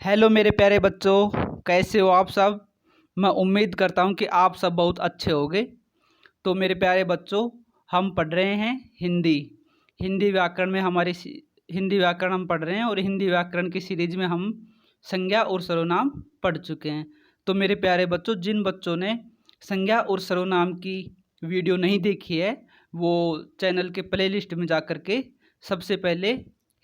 Hello मेरे प्यारे बच्चों, कैसे हो आप सब। मैं उम्मीद करता हूँ कि आप सब बहुत अच्छे होंगे। तो मेरे प्यारे बच्चों, हम पढ़ रहे हैं हिंदी हिंदी व्याकरण में हिंदी व्याकरण हम पढ़ रहे हैं और हिंदी व्याकरण की सीरीज में हम संज्ञा और सर्वनाम पढ़ चुके हैं। तो मेरे प्यारे बच्चों, जिन बच्चों ने संज्ञा और सर्वनाम की वीडियो नहीं देखी है, वो चैनल के प्लेलिस्ट में जा कर के सबसे पहले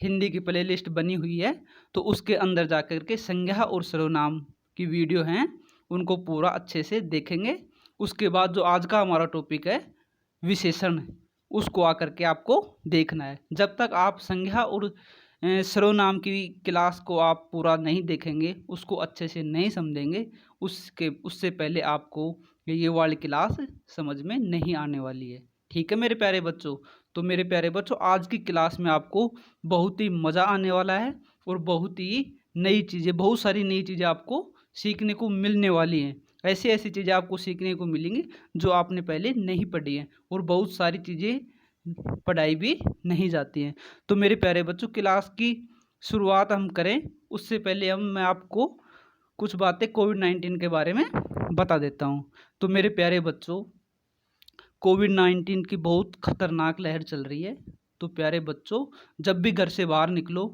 हिंदी की प्लेलिस्ट बनी हुई है, तो उसके अंदर जा कर के संज्ञा और सर्वनाम की वीडियो हैं, उनको पूरा अच्छे से देखेंगे। उसके बाद जो आज का हमारा टॉपिक है विशेषण, उसको आकर के आपको देखना है। जब तक आप संज्ञा और सर्वनाम की क्लास को आप पूरा नहीं देखेंगे, उसको अच्छे से नहीं समझेंगे, उससे पहले आपको ये वाली क्लास समझ में नहीं आने वाली है। ठीक है मेरे प्यारे बच्चों। तो मेरे प्यारे बच्चों, आज की क्लास में आपको बहुत ही मज़ा आने वाला है और बहुत सारी नई चीज़ें आपको सीखने को मिलने वाली हैं। ऐसी ऐसी चीज़ें आपको सीखने को मिलेंगी जो आपने पहले नहीं पढ़ी हैं, और बहुत सारी चीज़ें पढ़ाई भी नहीं जाती हैं। तो मेरे प्यारे बच्चों, क्लास की शुरुआत हम करें उससे पहले मैं आपको कुछ बातें कोविड-19 के बारे में बता देता हूँ। तो मेरे प्यारे बच्चों, कोविड-19 की बहुत खतरनाक लहर चल रही है। तो प्यारे बच्चों, जब भी घर से बाहर निकलो,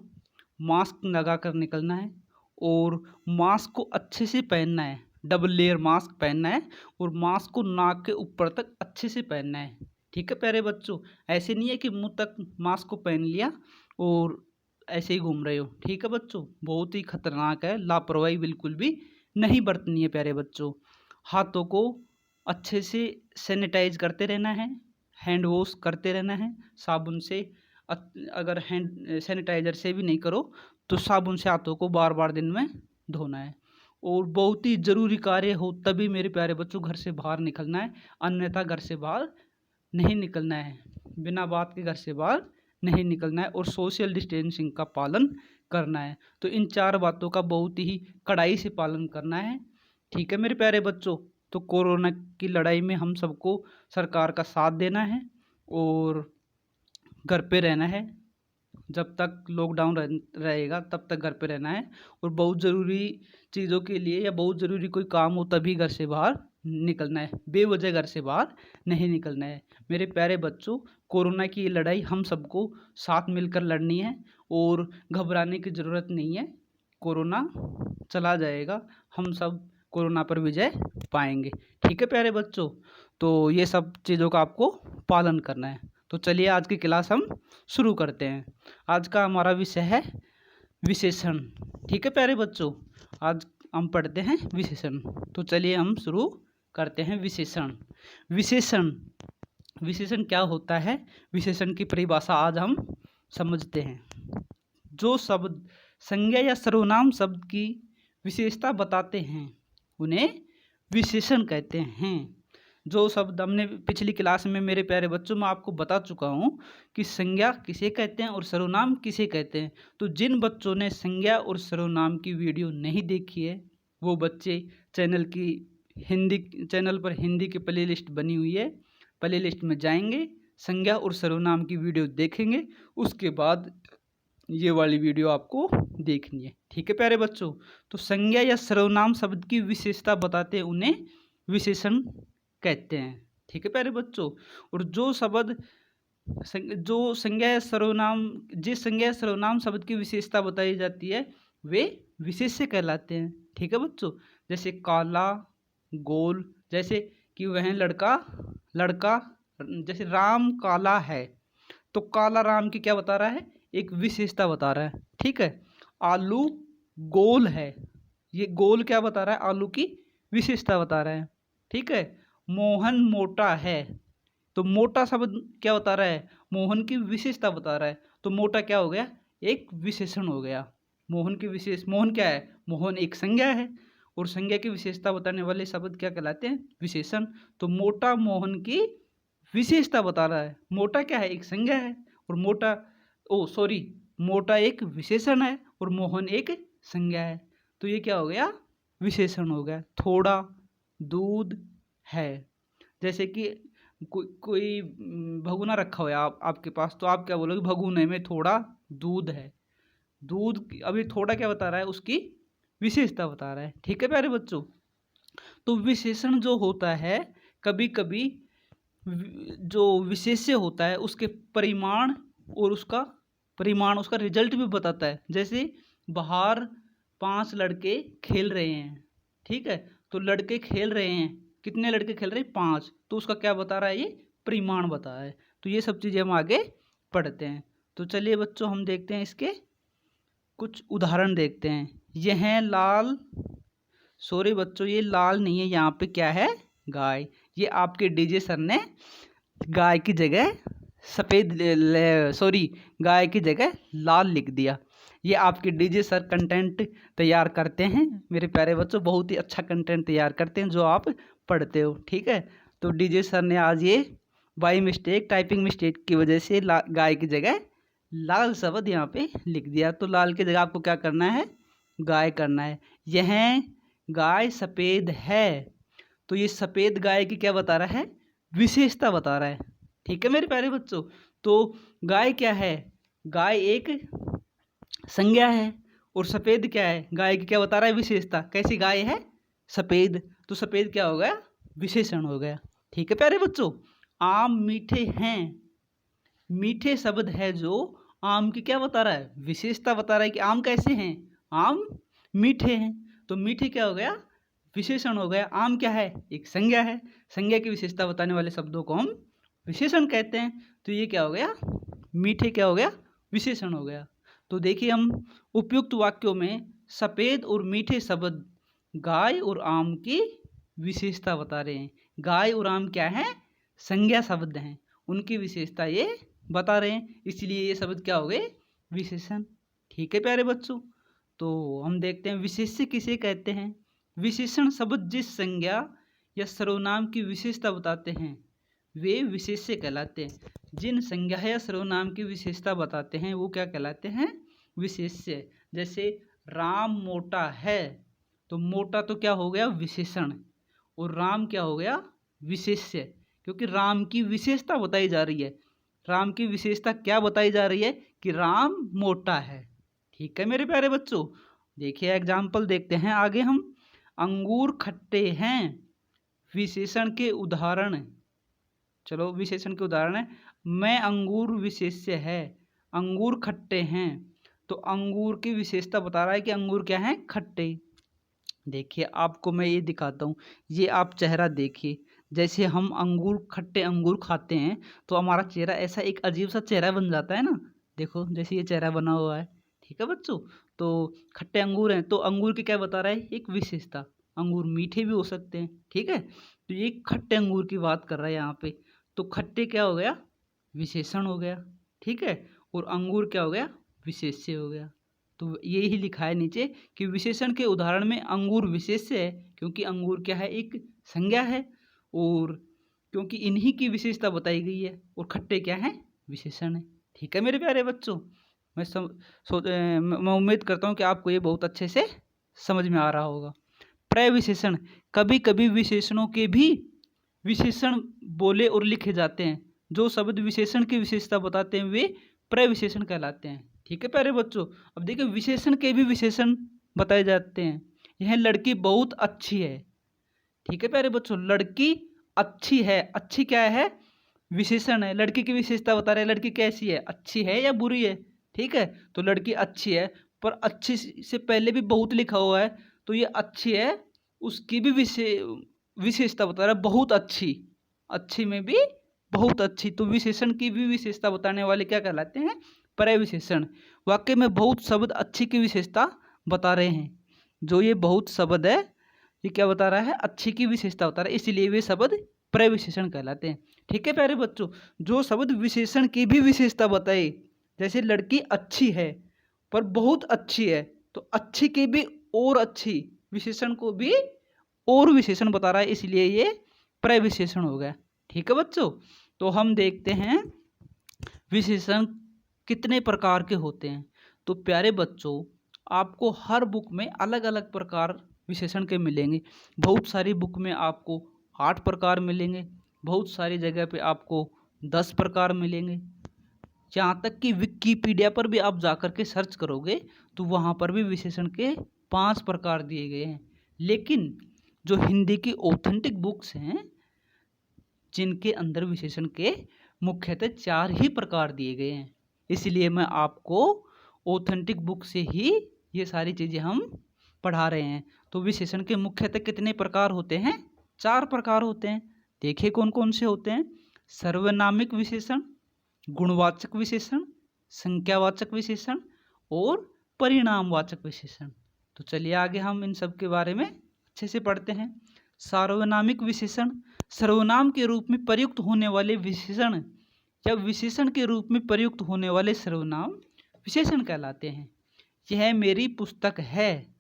मास्क लगा कर निकलना है और मास्क को अच्छे से पहनना है। डबल लेयर मास्क पहनना है और मास्क को नाक के ऊपर तक अच्छे से पहनना है। ठीक है प्यारे बच्चों, ऐसे नहीं है कि मुंह तक मास्क को पहन लिया और ऐसे ही घूम रहे हो। ठीक है बच्चों, बहुत ही खतरनाक है, लापरवाही बिल्कुल भी नहीं बरतनी है प्यारे बच्चों। हाथों को अच्छे से सैनिटाइज करते रहना है, हैंड वॉश करते रहना है साबुन से। अगर हैंड सैनिटाइज़र से भी नहीं करो तो साबुन से हाथों को बार बार दिन में धोना है। और बहुत ही ज़रूरी कार्य हो तभी मेरे प्यारे बच्चों घर से बाहर निकलना है, अन्यथा घर से बाहर नहीं निकलना है। बिना बात के घर से बाहर नहीं निकलना है और सोशल डिस्टेंसिंग का पालन करना है। तो इन 4 बातों का बहुत ही कड़ाई से पालन करना है। ठीक है मेरे प्यारे बच्चों। तो कोरोना की लड़ाई में हम सबको सरकार का साथ देना है और घर पे रहना है। जब तक लॉकडाउन रहेगा तब तक घर पे रहना है, और बहुत ज़रूरी चीज़ों के लिए या बहुत ज़रूरी कोई काम हो तभी घर से बाहर निकलना है, बेवजह घर से बाहर नहीं निकलना है। मेरे प्यारे बच्चों, कोरोना की ये लड़ाई हम सबको साथ मिलकर लड़नी है और घबराने की ज़रूरत नहीं है। कोरोना चला जाएगा, हम सब कोरोना पर विजय पाएंगे। ठीक है प्यारे बच्चों, तो ये सब चीज़ों का आपको पालन करना है। तो चलिए आज की क्लास हम शुरू करते हैं। आज का हमारा विषय है विशेषण। ठीक है प्यारे बच्चों, आज हम पढ़ते हैं विशेषण। तो चलिए हम शुरू करते हैं विशेषण। विशेषण विशेषण क्या होता है, विशेषण की परिभाषा आज हम समझते हैं। जो शब्द संज्ञा या सर्वनाम शब्द की विशेषता बताते हैं उन्हें विशेषण कहते हैं। जो शब्द हमने पिछली क्लास में मेरे प्यारे बच्चों में आपको बता चुका हूँ कि संज्ञा किसे कहते हैं और सर्वनाम किसे कहते हैं। तो जिन बच्चों ने संज्ञा और सर्वनाम की वीडियो नहीं देखी है, वो बच्चे चैनल पर हिंदी की प्लेलिस्ट बनी हुई है, प्लेलिस्ट में जाएंगे, संज्ञा और सर्वनाम की वीडियो देखेंगे, उसके बाद ये वाली वीडियो आपको देखनी है। ठीक है प्यारे बच्चों। तो संज्ञा या सर्वनाम शब्द की विशेषता बताते हैं उन्हें विशेषण कहते हैं। ठीक है प्यारे बच्चों। और जो संज्ञा या सर्वनाम जिस संज्ञा या सर्वनाम शब्द की विशेषता बताई जाती है वे विशेष्य कहलाते हैं। ठीक है बच्चों। जैसे काला, गोल, जैसे कि वह लड़का जैसे राम काला है, तो काला राम की क्या बता रहा है, एक विशेषता बता रहा है। ठीक है। आलू गोल है, ये गोल क्या बता रहा है, आलू की विशेषता बता रहा है। ठीक है। मोहन मोटा है, तो मोटा शब्द क्या बता रहा है, मोहन की विशेषता बता रहा है। तो मोटा क्या हो गया, एक विशेषण हो गया। मोहन क्या है, मोहन एक संज्ञा है और संज्ञा की विशेषता बताने वाले शब्द क्या कहलाते हैं, विशेषण। तो मोटा मोहन की विशेषता बता रहा है। मोटा क्या है, एक संज्ञा है, और मोटा एक विशेषण है और मोहन एक संज्ञा है। तो ये क्या हो गया, विशेषण हो गया। थोड़ा दूध है, जैसे कि कोई भगोना रखा हुआ है आपके पास, तो आप क्या बोलोगे, भगोने में थोड़ा दूध है। दूध अभी थोड़ा क्या बता रहा है, उसकी विशेषता बता रहा है। ठीक है प्यारे बच्चों, तो विशेषण जो होता है कभी कभी जो विशेष्य होता है उसके परिमाण और उसका रिजल्ट भी बताता है। जैसे बाहर 5 लड़के खेल रहे हैं, ठीक है, तो लड़के खेल रहे हैं, कितने लड़के खेल रहे हैं? 5, तो उसका क्या बता रहा है? ये परिमाण बता रहा है। तो ये सब चीज़ें हम आगे पढ़ते हैं। तो चलिए बच्चों हम देखते हैं इसके कुछ उदाहरण देखते हैं। यह लाल, सॉरी बच्चों ये लाल नहीं है, यहाँ पे क्या है? गाय। ये आपके डीजे सर ने गाय की जगह गाय की जगह लाल लिख दिया। ये आपके डीजे सर कंटेंट तैयार करते हैं मेरे प्यारे बच्चों, बहुत ही अच्छा कंटेंट तैयार करते हैं जो आप पढ़ते हो। ठीक है, तो डीजे सर ने आज ये बाई मिस्टेक, टाइपिंग मिस्टेक की वजह से गाय की जगह लाल शब्द यहाँ पे लिख दिया। तो लाल की जगह आपको क्या करना है? गाय करना है। यह गाय सफ़ेद है, तो ये सफ़ेद गाय की क्या बता रहा है? विशेषता बता रहा है। ठीक है मेरे प्यारे बच्चों, तो गाय क्या है? गाय एक संज्ञा है। और सफ़ेद क्या है? गाय की क्या बता रहा है? विशेषता। कैसी गाय है? सफ़ेद। तो सफ़ेद क्या हो गया? विशेषण हो गया। ठीक है प्यारे बच्चों, आम मीठे हैं, मीठे शब्द है जो आम की क्या बता रहा है? विशेषता बता रहा है कि आम कैसे हैं? आम मीठे हैं। तो मीठे क्या हो गया? विशेषण हो गया। आम क्या है? एक संज्ञा है। संज्ञा की विशेषता बताने वाले शब्दों को हम विशेषण कहते हैं। तो ये क्या हो गया? मीठे क्या हो गया? विशेषण हो गया। तो देखिए हम उपयुक्त वाक्यों में सफ़ेद और मीठे शब्द गाय और आम की विशेषता बता रहे हैं। गाय और आम क्या है? संज्ञा शब्द हैं, उनकी विशेषता ये बता रहे हैं, इसलिए ये शब्द क्या हो गए? विशेषण। ठीक है प्यारे बच्चों, तो हम देखते हैं विशेष्य किसे कहते हैं। विशेषण शब्द जिस संज्ञा या सर्वनाम की विशेषता बताते हैं वे विशेष्य कहलाते हैं। जिन संज्ञा या सर्वनाम की विशेषता बताते हैं वो क्या कहलाते हैं? विशेष्य। जैसे राम मोटा है, तो मोटा तो क्या हो गया? विशेषण। और राम क्या हो गया? विशेष्य, क्योंकि राम की विशेषता बताई जा रही है। राम की विशेषता क्या बताई जा रही है? कि राम मोटा है। ठीक है मेरे प्यारे बच्चों, देखिए एग्जाम्पल देखते हैं आगे हम। अंगूर खट्टे हैं, विशेषण के उदाहरण। चलो विशेषण के उदाहरण है। मैं अंगूर विशेष्य है, अंगूर खट्टे हैं, तो अंगूर की विशेषता बता रहा है कि अंगूर क्या है? खट्टे। देखिए आपको मैं ये दिखाता हूँ, ये आप चेहरा देखिए। जैसे हम खट्टे अंगूर खाते हैं तो हमारा चेहरा ऐसा एक अजीब सा चेहरा बन जाता है ना। देखो जैसे ये चेहरा बना हुआ है। ठीक है बच्चों, तो खट्टे अंगूर हैं, तो अंगूर की क्या बता रहा है? एक विशेषता। अंगूर मीठे भी हो सकते हैं। ठीक है, तो ये खट्टे अंगूर की बात कर रहा है यहाँ पे। तो खट्टे क्या हो गया? विशेषण हो गया। ठीक है, और अंगूर क्या हो गया? विशेष्य हो गया। तो यही लिखा है नीचे कि विशेषण के उदाहरण में अंगूर विशेष्य है, क्योंकि अंगूर क्या है? एक संज्ञा है, और क्योंकि इन्हीं की विशेषता बताई गई है, और खट्टे क्या है? विशेषण है। ठीक है मेरे प्यारे बच्चों, मैं उम्मीद करता हूँ कि आपको ये बहुत अच्छे से समझ में आ रहा होगा। प्रविशेषण, कभी कभी विशेषणों के भी विशेषण बोले और लिखे जाते हैं। जो शब्द विशेषण की विशेषता बताते हैं वे प्रविशेषण कहलाते हैं। ठीक है प्यारे बच्चों, अब देखिए विशेषण के भी विशेषण बताए जाते हैं। यह लड़की बहुत अच्छी है। ठीक है प्यारे बच्चों, लड़की अच्छी है, अच्छी क्या है? विशेषण है। लड़की की विशेषता बता रहे हैं, लड़की कैसी है? अच्छी है या बुरी है? ठीक है, तो लड़की अच्छी है, पर अच्छी से पहले भी बहुत लिखा हुआ है, तो ये अच्छी है, उसकी भी विशेषता बता रहा है, बहुत अच्छी। अच्छी में भी बहुत अच्छी, तो विशेषण की भी विशेषता बताने वाले क्या कहलाते हैं? प्रविशेषण। वाक्य में बहुत शब्द अच्छी की विशेषता बता रहे हैं। जो ये बहुत शब्द है ये क्या बता रहा है? अच्छी की विशेषता बता रहा है, इसलिए वे शब्द प्रविशेषण कहलाते हैं। ठीक है प्यारे बच्चों, जो शब्द विशेषण की भी विशेषता बताए, जैसे लड़की अच्छी है पर बहुत अच्छी है, तो अच्छी की भी और अच्छी, विशेषण को भी और विशेषण बता रहा है, इसलिए ये प्रविशेषण हो गया। ठीक है बच्चों, तो हम देखते हैं विशेषण कितने प्रकार के होते हैं। तो प्यारे बच्चों, आपको हर बुक में अलग अलग प्रकार विशेषण के मिलेंगे। बहुत सारी बुक में आपको 8 प्रकार मिलेंगे, बहुत सारी जगह पे आपको 10 प्रकार मिलेंगे। यहाँ तक कि विकिपीडिया पर भी आप जाकर के सर्च करोगे तो वहाँ पर भी विशेषण के 5 प्रकार दिए गए हैं। लेकिन जो हिंदी की ऑथेंटिक बुक्स हैं जिनके अंदर विशेषण के मुख्यतः 4 ही प्रकार दिए गए हैं, इसलिए मैं आपको ऑथेंटिक बुक से ही ये सारी चीज़ें हम पढ़ा रहे हैं। तो विशेषण के मुख्यतः कितने प्रकार होते हैं? 4 प्रकार होते हैं। देखिए कौन कौन से होते हैं। सर्वनामिक विशेषण, गुणवाचक विशेषण, संख्यावाचक विशेषण और परिणामवाचक विशेषण। तो चलिए आगे हम इन सब के बारे में अच्छे से पढ़ते हैं। सार्वनामिक विशेषण, सर्वनाम के रूप में प्रयुक्त होने वाले विशेषण या विशेषण के रूप में प्रयुक्त होने वाले सर्वनाम विशेषण कहलाते हैं। यह मेरी पुस्तक है,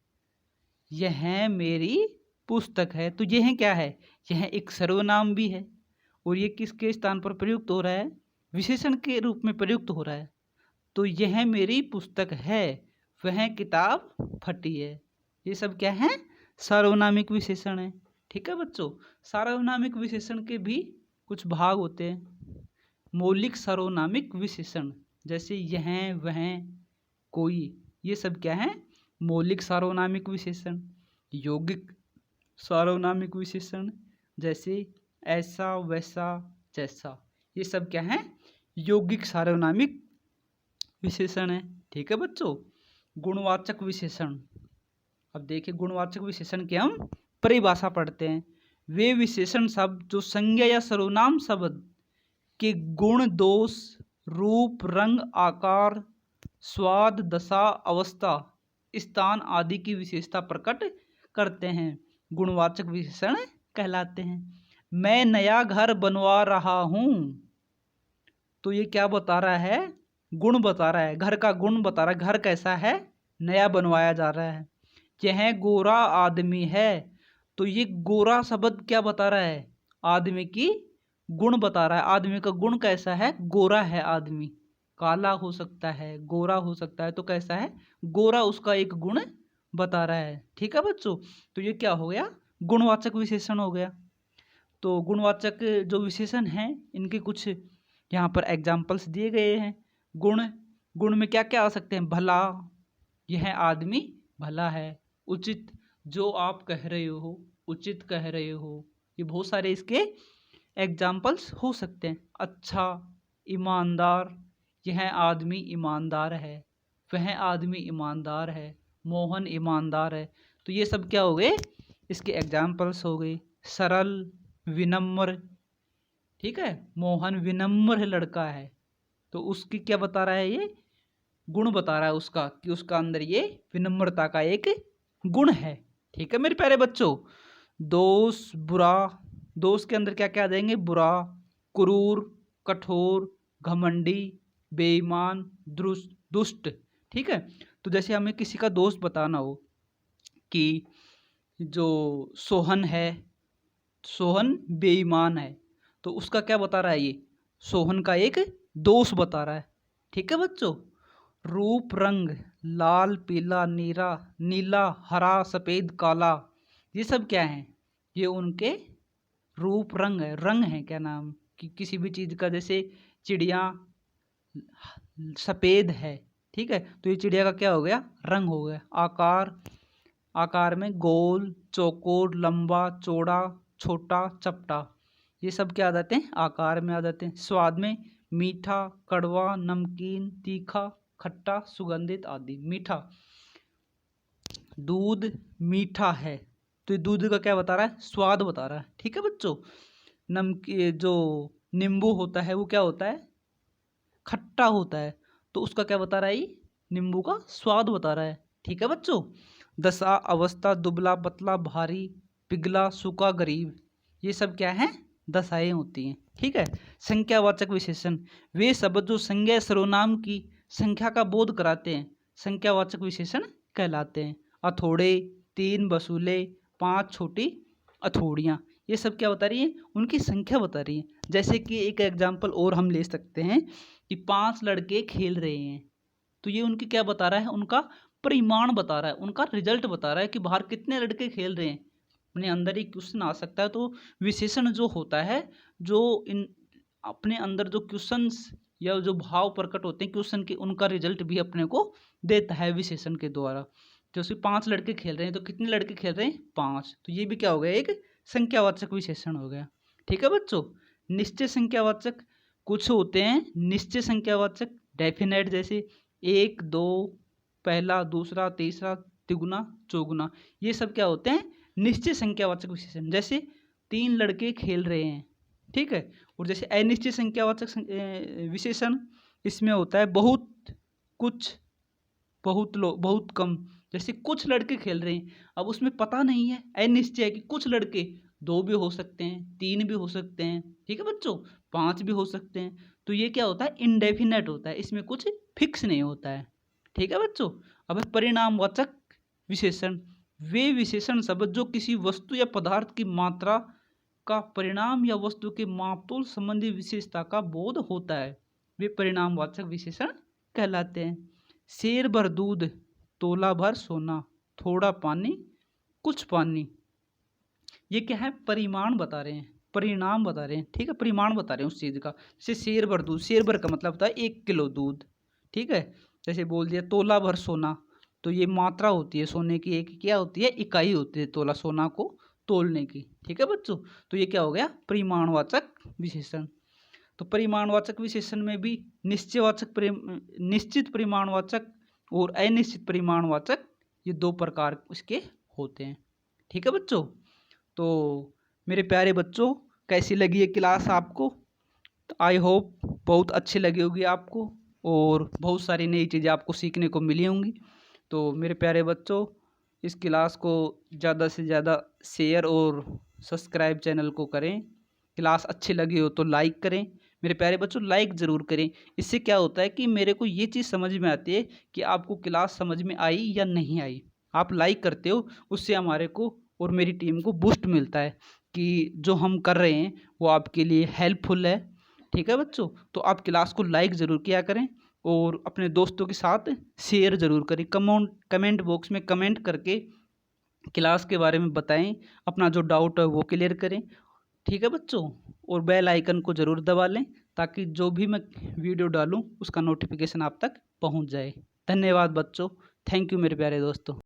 यह मेरी पुस्तक है, तो यह क्या है? यह एक सर्वनाम भी है और ये किसके स्थान पर प्रयुक्त हो रहा है? विशेषण के रूप में प्रयुक्त हो रहा है। तो यह मेरी पुस्तक है, वह किताब फटी है, ये सब क्या है? सार्वनामिक विशेषण है। ठीक है बच्चों, सार्वनामिक विशेषण के भी कुछ भाग होते हैं। मौलिक सार्वनामिक विशेषण जैसे यह, वह, कोई, ये सब क्या है? मौलिक सार्वनामिक विशेषण। यौगिक सार्वनामिक विशेषण जैसे ऐसा, वैसा, जैसा, ये सब क्या है? यौगिक सार्वनामिक विशेषण है। ठीक है बच्चों। गुणवाचक विशेषण, अब देखिए गुणवाचक विशेषण की हम परिभाषा पढ़ते हैं। वे विशेषण शब्द जो संज्ञा या सर्वनाम शब्द के गुण, दोष, रूप, रंग, आकार, स्वाद, दशा, अवस्था, स्थान आदि की विशेषता प्रकट करते हैं, गुणवाचक विशेषण कहलाते हैं। मैं नया घर बनवा रहा हूँ, तो ये क्या बता रहा है? गुण बता रहा है, घर का गुण बता रहा है, घर कैसा है? नया बनवाया जा रहा है। यह गोरा आदमी है, तो ये गोरा शब्द क्या बता रहा है? आदमी की गुण बता रहा है। आदमी का गुण कैसा है? गोरा है आदमी। काला हो सकता है, गोरा हो सकता है, तो कैसा है? गोरा उसका एक गुण बता रहा है। ठीक है बच्चों, तो ये क्या हो गया? गुणवाचक विशेषण हो गया। तो गुणवाचक जो विशेषण हैं इनके कुछ यहाँ पर एग्जाम्पल्स दिए गए हैं। गुण में क्या क्या आ सकते हैं? भला, यह आदमी भला है। उचित, जो आप कह रहे हो, उचित कह रहे हो, ये बहुत सारे इसके एग्जाम्पल्स हो सकते हैं। अच्छा, ईमानदार, यह आदमी ईमानदार है, वह आदमी ईमानदार है, मोहन ईमानदार है, तो ये सब क्या हो गए? इसके एग्जाम्पल्स हो गए। सरल, विनम्र, ठीक है, मोहन विनम्र लड़का है, तो उसकी क्या बता रहा है? ये गुण बता रहा है उसका, कि उसका अंदर ये विनम्रता का एक गुण है। ठीक है मेरे प्यारे बच्चों। दोष, बुरा, दोष के अंदर क्या क्या आ जाएंगे? बुरा, क्रूर, कठोर, घमंडी, बेईमान, दुष्ट। ठीक है, तो जैसे हमें किसी का दोस्त बताना हो कि जो सोहन है, सोहन बेईमान है, तो उसका क्या बता रहा है? ये सोहन का एक दोष बता रहा है। ठीक है बच्चों। रूप, रंग, लाल, पीला, नीला, हरा, सफ़ेद, काला, ये सब क्या है? ये उनके रूप, रंग है। रंग है क्या नाम कि किसी भी चीज़ का, जैसे चिड़िया सफ़ेद है, ठीक है, तो ये चिड़िया का क्या हो गया? रंग हो गया। आकार, आकार में गोल, चौकोर, लंबा, चौड़ा, छोटा, चपटा, ये सब क्या आ जाते हैं? आकार में आ जाते हैं। स्वाद में मीठा, कड़वा, नमकीन, तीखा, खट्टा, सुगंधित आदि। मीठा, दूध मीठा है, तो दूध का क्या बता रहा है? स्वाद बता रहा है। ठीक है बच्चों। नमकीन, जो नींबू होता है वो क्या होता है? खट्टा होता है, तो उसका क्या बता रहा है? ये नींबू का स्वाद बता रहा है। ठीक है बच्चों। दशा, अवस्था, दुबला, पतला, भारी, पिघला, सूखा, गरीब, ये सब क्या है? दशाएं होती हैं। ठीक है। संख्यावाचक विशेषण, वे शब्द जो संज्ञा सर्वनाम की संख्या का बोध कराते हैं, संख्यावाचक विशेषण कहलाते हैं। अथोड़े, 3 वसूले, 5 छोटी अथोड़ियाँ, ये सब क्या बता रही है? उनकी संख्या बता रही है। जैसे कि एक एग्जाम्पल और हम ले सकते हैं कि 5 लड़के खेल रहे हैं, तो ये उनकी क्या बता रहा है? उनका परिमाण बता रहा है, उनका रिजल्ट बता रहा है कि बाहर कितने लड़के खेल रहे हैं। अपने अंदर ही क्वेश्चन आ सकता है। तो विशेषण जो होता है, जो इन अपने अंदर जो क्वेश्चंस या जो भाव प्रकट होते हैं क्वेश्चन के, उनका रिजल्ट भी अपने को देता है विशेषण के द्वारा। जैसे 5 लड़के खेल रहे हैं तो कितने लड़के खेल रहे हैं? 5। तो ये भी क्या हो गया? एक संख्यावाचक विशेषण हो गया। ठीक है बच्चों। निश्चय संख्यावाचक कुछ होते हैं निश्चय संख्यावाचक डेफिनेट, जैसे 1 2 पहला दूसरा तीसरा तिगुना चौगुना, ये सब क्या होते हैं? निश्चय संख्यावाचक विशेषण। जैसे 3 लड़के खेल रहे हैं, ठीक है। और जैसे अनिश्चित संख्यावाचक विशेषण, इसमें होता है बहुत, कुछ, बहुत लोग, बहुत कम। जैसे कुछ लड़के खेल रहे हैं, अब उसमें पता नहीं है, अनिश्चय है कि कुछ लड़के 2 भी हो सकते हैं, 3 भी हो सकते हैं, ठीक है बच्चों, 5 भी हो सकते हैं। तो ये क्या होता है? इनडेफिनेट होता है, इसमें कुछ फिक्स नहीं होता है। ठीक है बच्चों। अब है परिणामवाचक विशेषण। वे विशेषण शब्द जो किसी वस्तु या पदार्थ की मात्रा का परिणाम या वस्तु के मापतोल संबंधी विशेषता का बोध होता है, वे परिणामवाचक विशेषण कहलाते हैं। शेर भर दूध, तोला भर सोना, थोड़ा पानी, कुछ पानी, ये क्या है? परिमाण बता रहे हैं, परिणाम बता रहे हैं, ठीक है, परिमाण बता रहे हैं उस चीज़ का। जैसे शेर भर दूध, शेर भर का मतलब होता है 1 किलो दूध, ठीक है। जैसे बोल दिया तोला भर सोना, तो ये मात्रा होती है सोने की, एक क्या होती है? इकाई होती है तोला, सोना को तोलने की, ठीक है बच्चों। तो ये क्या हो गया? परिमाणवाचक विशेषण। तो परिमाणवाचक विशेषण में भी निश्चित परिमाणवाचक और अनिश्चित परिमाणवाचक, ये 2 प्रकार इसके होते हैं, ठीक है बच्चों। तो मेरे प्यारे बच्चों, कैसी लगी ये क्लास आपको? तो आई होप बहुत अच्छी लगी होगी आपको और बहुत सारी नई चीज़ें आपको सीखने को मिली होंगी। तो मेरे प्यारे बच्चों, इस क्लास को ज़्यादा से ज़्यादा शेयर और सब्सक्राइब चैनल को करें। क्लास अच्छी लगी हो तो लाइक करें। मेरे प्यारे बच्चों, लाइक ज़रूर करें। इससे क्या होता है कि मेरे को ये चीज़ समझ में आती है कि आपको क्लास समझ में आई या नहीं आई। आप लाइक करते हो, उससे हमारे को और मेरी टीम को बूस्ट मिलता है कि जो हम कर रहे हैं वो आपके लिए हेल्पफुल है, ठीक है बच्चों। तो आप क्लास को लाइक ज़रूर किया करें और अपने दोस्तों के साथ शेयर ज़रूर करें। कमेंट बॉक्स में कमेंट करके क्लास के बारे में बताएं, अपना जो डाउट है वो क्लियर करें, ठीक है बच्चों। और बेल आइकन को ज़रूर दबा लें ताकि जो भी मैं वीडियो डालूं उसका नोटिफिकेशन आप तक पहुंच जाए। धन्यवाद बच्चों, थैंक यू मेरे प्यारे दोस्तों।